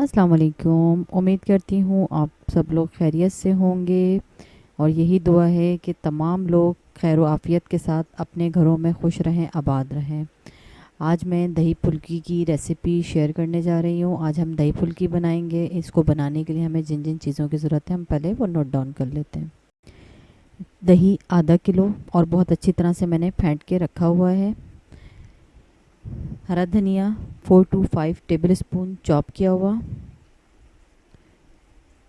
अस्सलाम वालेकुम। उम्मीद करती हूँ आप सब लोग खैरियत से होंगे और यही दुआ है कि तमाम लोग खैर आफ़ियत के साथ अपने घरों में खुश रहें, आबाद रहें। आज मैं दही फुल्की की रेसिपी शेयर करने जा रही हूँ। आज हम दही फुल्की बनाएंगे। इसको बनाने के लिए हमें जिन जिन चीज़ों की ज़रूरत है हम पहले वो नोट डाउन कर लेते हैं। दही आधा किलो और बहुत अच्छी तरह से मैंने फेंट के रखा हुआ है। हरा धनिया 4 to 5 टेबल स्पून चॉप किया हुआ।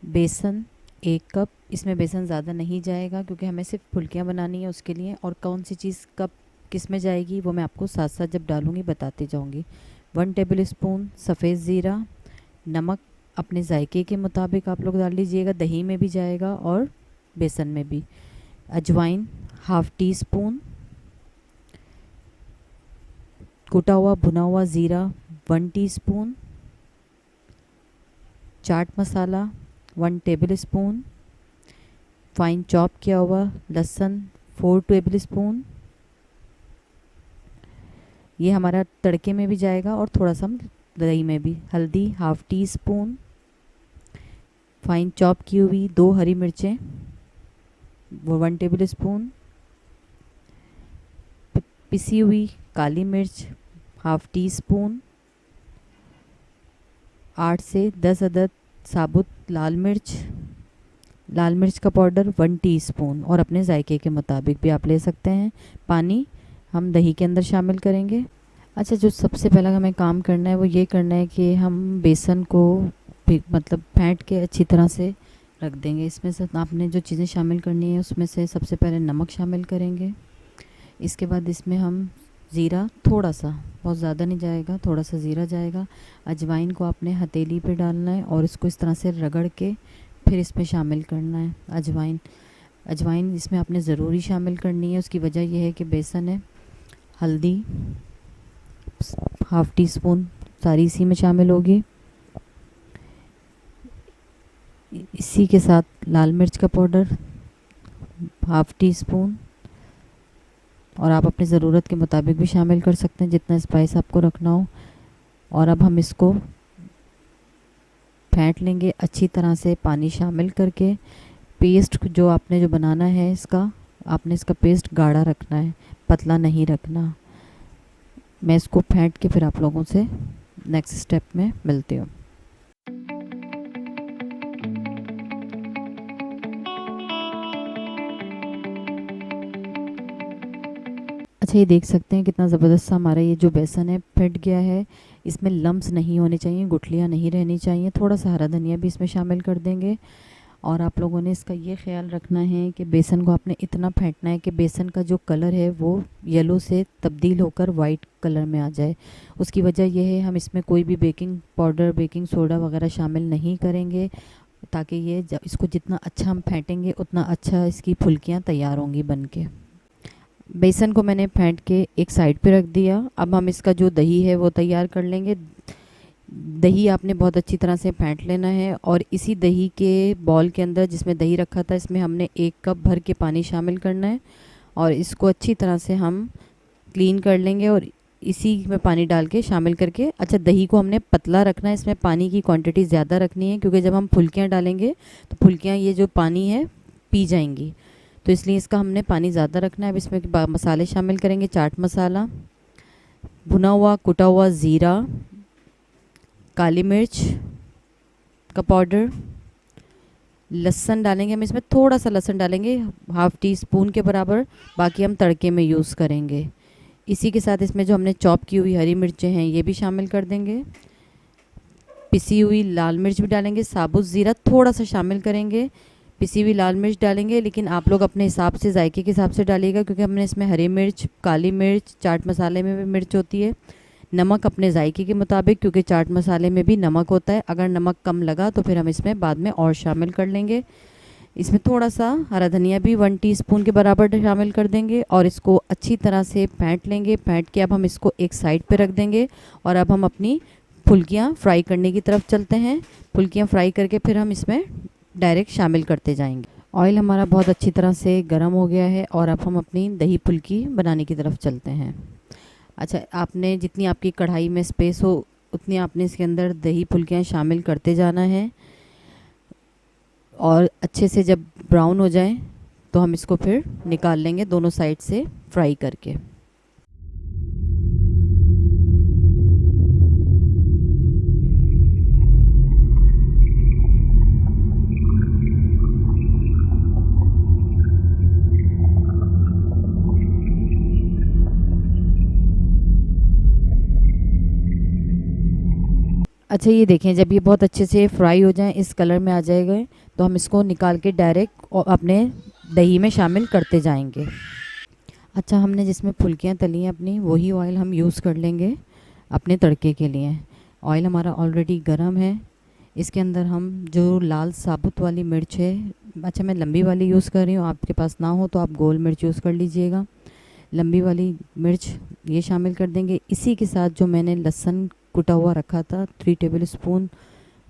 बेसन 1 कप। इसमें बेसन ज़्यादा नहीं जाएगा क्योंकि हमें सिर्फ फुल्कियाँ बनानी है उसके लिए, और कौन सी चीज़ कब किस में जाएगी वो मैं आपको साथ साथ जब डालूँगी बताती जाऊँगी। 1 टेबल स्पून सफ़ेद ज़ीरा। नमक अपने जायके के मुताबिक आप लोग डाल लीजिएगा, दही में भी जाएगा और बेसन में भी। अजवाइन हाफ़ टी स्पून। कुटा हुआ भुना हुआ ज़ीरा 1 teaspoon. Chaat masala 1 table spoon. Fine chop किया हुआ लहसुन 4 टेबल स्पून। ये हमारा तड़के में भी जाएगा और थोड़ा सा दही में भी। हल्दी half tea spoon. Fine chop की हुई 2 हरी मिर्चें वो 1 टेबल स्पून। पिसी हुई काली मिर्च हाफ़ टी स्पून। 8 से 10 अदद साबुत लाल मिर्च का पाउडर 1 टीस्पून, और अपने जायके के मुताबिक भी आप ले सकते हैं। पानी हम दही के अंदर शामिल करेंगे। अच्छा, जो सबसे पहला हमें काम करना है वो ये करना है कि हम बेसन को मतलब फेंट के अच्छी तरह से रख देंगे। इसमें से आपने जो चीज़ें शामिल करनी है उसमें से सबसे पहले नमक शामिल करेंगे। इसके बाद इसमें हम ज़ीरा थोड़ा सा, बहुत ज़्यादा नहीं जाएगा, थोड़ा सा ज़ीरा जाएगा। अजवाइन को आपने हथेली पे डालना है और इसको इस तरह से रगड़ के फिर इसमें शामिल करना है। अजवाइन इसमें आपने ज़रूरी शामिल करनी है। उसकी वजह यह है कि बेसन है। हल्दी हाफ़ टी स्पून सारी इसी में शामिल होगी। इसी के साथ लाल मिर्च का पाउडर हाफ़ टी स्पून, और आप अपनी ज़रूरत के मुताबिक भी शामिल कर सकते हैं जितना स्पाइस आपको रखना हो। और अब हम इसको फेंट लेंगे अच्छी तरह से पानी शामिल करके। पेस्ट जो आपने जो बनाना है आपने इसका पेस्ट गाढ़ा रखना है, पतला नहीं रखना। मैं इसको फेंट के फिर आप लोगों से नेक्स्ट स्टेप में मिलती हूँ। अच्छा, ये देख सकते हैं कितना ज़बरदस्त सा हमारा ये जो बेसन है फट गया है। इसमें लम्स नहीं होने चाहिए, गुठलियाँ नहीं रहनी चाहिए। थोड़ा सा हरा धनिया भी इसमें शामिल कर देंगे। और आप लोगों ने इसका ये ख्याल रखना है कि बेसन को आपने इतना फेंटना है कि बेसन का जो कलर है वो येलो से तब्दील होकर वाइट कलर में आ जाए। उसकी वजह यह है हम इसमें कोई भी बेकिंग पाउडर, बेकिंग सोडा वगैरह शामिल नहीं करेंगे, ताकि ये इसको जितना अच्छा हम फेंटेंगे उतना अच्छा इसकी फुल्कियाँ तैयार होंगी बन के। बेसन को मैंने फेंट के एक साइड पे रख दिया। अब हम इसका जो दही है वो तैयार कर लेंगे। दही आपने बहुत अच्छी तरह से फेंट लेना है, और इसी दही के बॉल के अंदर जिसमें दही रखा था इसमें हमने 1 कप भर के पानी शामिल करना है, और इसको अच्छी तरह से हम क्लीन कर लेंगे और इसी में पानी डाल के शामिल करके। अच्छा, दही को हमने पतला रखना है, इसमें पानी की क्वांटिटी ज़्यादा रखनी है क्योंकि जब हम फुल्कियाँ डालेंगे तो फुल्कियाँ ये जो पानी है पी जाएंगी, तो इसलिए इसका हमने पानी ज़्यादा रखना है। अब इसमें मसाले शामिल करेंगे। चाट मसाला, भुना हुआ कुटा हुआ ज़ीरा, काली मिर्च का पाउडर, लहसुन डालेंगे हम इसमें, थोड़ा सा लहसुन डालेंगे हाफ़ टी स्पून के बराबर, बाकी हम तड़के में यूज़ करेंगे। इसी के साथ इसमें जो हमने चॉप की हुई हरी मिर्चें हैं ये भी शामिल कर देंगे। पिसी हुई लाल मिर्च भी डालेंगे। साबुत ज़ीरा थोड़ा सा शामिल करेंगे। पिसी हुई लाल मिर्च डालेंगे, लेकिन आप लोग अपने हिसाब से, जायके के हिसाब से डालिएगा क्योंकि हमने इसमें हरी मिर्च, काली मिर्च, चाट मसाले में भी मिर्च होती है। नमक अपने जायके के मुताबिक, क्योंकि चाट मसाले में भी नमक होता है। अगर नमक कम लगा तो फिर हम इसमें बाद में और शामिल कर लेंगे। इसमें थोड़ा सा हरा धनिया भी 1 टीस्पून के बराबर शामिल कर देंगे, और इसको अच्छी तरह से फेंट लेंगे। फेंट के अब हम इसको एक साइड पे रख देंगे, और अब हम अपनी फुल्कियाँ फ्राई करने की तरफ चलते हैं। फुल्कियाँ फ्राई करके फिर हम इसमें डायरेक्ट शामिल करते जाएंगे। ऑयल हमारा बहुत अच्छी तरह से गर्म हो गया है, और अब हम अपनी दही फुल्की बनाने की तरफ चलते हैं। अच्छा, आपने जितनी आपकी कढ़ाई में स्पेस हो उतनी आपने इसके अंदर दही फुल्कियाँ शामिल करते जाना है। और अच्छे से जब ब्राउन हो जाए तो हम इसको फिर निकाल लेंगे दोनों साइड से फ्राई करके। अच्छा ये देखें, जब ये बहुत अच्छे से फ्राई हो जाएं, इस कलर में आ जाएगा, तो हम इसको निकाल के डायरेक्ट अपने दही में शामिल करते जाएंगे। अच्छा, हमने जिसमें फुल्कियाँ तली हैं अपनी, वही ऑयल हम यूज़ कर लेंगे अपने तड़के के लिए। ऑयल हमारा ऑलरेडी गर्म है। इसके अंदर हम जो लाल साबुत वाली मिर्च है, अच्छा मैं लंबी वाली यूज़ कर रही हूँ, आपके पास ना हो तो आप गोल मिर्च यूज़ कर लीजिएगा। लंबी वाली मिर्च ये शामिल कर देंगे। इसी के साथ जो मैंने लहसुन कुटा हुआ रखा था 3 टेबल स्पून,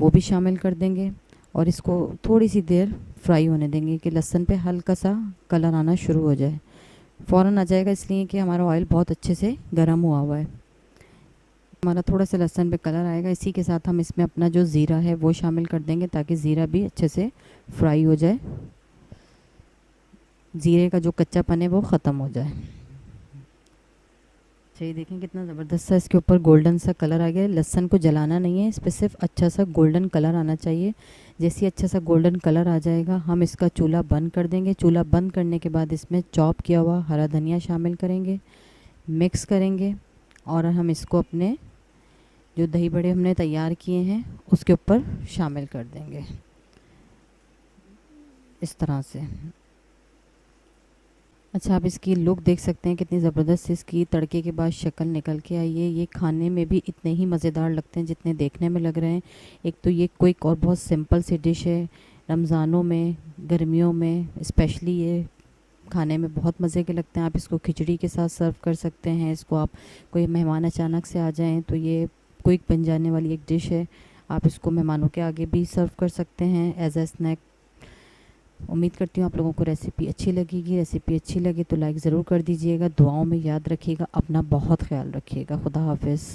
वो भी शामिल कर देंगे। और इसको थोड़ी सी देर फ्राई होने देंगे कि लहसुन पे हल्का सा कलर आना शुरू हो जाए। फ़ौरन आ जाएगा इसलिए कि हमारा ऑयल बहुत अच्छे से गर्म हुआ है। हमारा थोड़ा सा लहसुन पे कलर आएगा। इसी के साथ हम इसमें अपना जो ज़ीरा है वो शामिल कर देंगे ताकि ज़ीरा भी अच्छे से फ्राई हो जाए, ज़ीरे का जो कच्चापन है वो ख़त्म हो जाए। ये देखें कितना ज़बरदस्त सा इसके ऊपर गोल्डन सा कलर आ गया है। लहसुन को जलाना नहीं है, इस पर सिर्फ अच्छा सा गोल्डन कलर आना चाहिए। जैसे ही अच्छा सा गोल्डन कलर आ जाएगा हम इसका चूल्हा बंद कर देंगे। चूल्हा बंद करने के बाद इसमें चॉप किया हुआ हरा धनिया शामिल करेंगे, मिक्स करेंगे और हम इसको अपने जो दही बड़े हमने तैयार किए हैं उसके ऊपर शामिल कर देंगे इस तरह से। अच्छा, आप इसकी लुक देख सकते हैं कितनी ज़बरदस्त इसकी तड़के के बाद शक्ल निकल के आई है। ये खाने में भी इतने ही मज़ेदार लगते हैं जितने देखने में लग रहे हैं। एक तो ये क्विक और बहुत सिंपल सी डिश है। रमज़ानों में, गर्मियों में स्पेशली ये खाने में बहुत मज़े के लगते हैं। आप इसको खिचड़ी के साथ सर्व कर सकते हैं। इसको आप, कोई मेहमान अचानक से आ जाएँ तो ये क्विक बन जाने वाली एक डिश है। आप इसको मेहमानों के आगे भी सर्व कर सकते हैं एज अ स्नैक। उम्मीद करती हूँ आप लोगों को रेसिपी अच्छी लगेगी। रेसिपी अच्छी लगे तो लाइक ज़रूर कर दीजिएगा। दुआओं में याद रखिएगा, अपना बहुत ख्याल रखिएगा। खुदा हाफिज़।